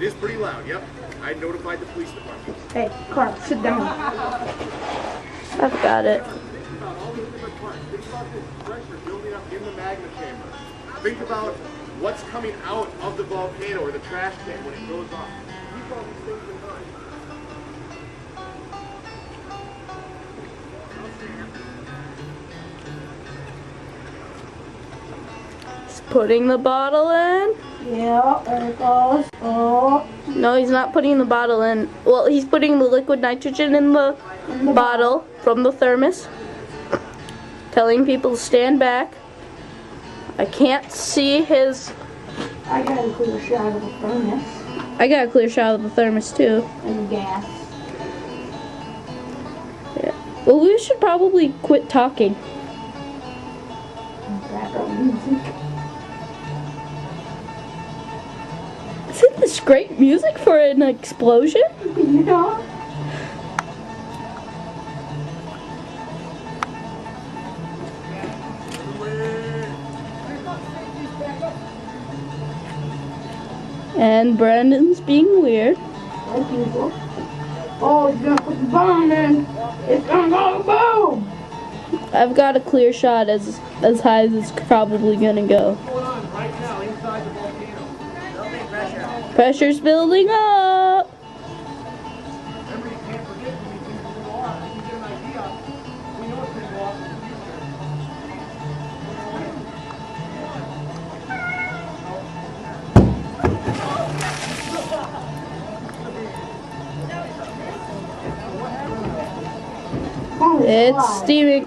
is pretty loud, yep. I notified the police department. Hey, Carl, sit down. I've got it. Think about all those different parts. Think about this pressure building up in the magma chamber. Think about what's coming out of the volcano or the trash can when it goes off. Keep all these things in mind. He's putting the bottle in. Yeah, there it goes. Oh, No, he's not putting the bottle in. Well, he's putting the liquid nitrogen in the bottle from the thermos. Telling people to stand back. I can't see his... I got a clear shot of the furnace I got a clear shot of the thermos too. and gas. Yeah. Well, we should probably quit talking. Background music. Isn't this great music for an explosion? Yeah. And Brandon's being weird. Like usual. Oh, he's gonna put the bomb in. It's gonna go boom. I've got a clear shot as high as it's probably gonna go. What's going on right now inside the volcano? Building pressure. Pressure's building up. Remember, you can't forget when these things go off. You get an idea. We know it's going to go off in the future. Holy It's wow. steaming.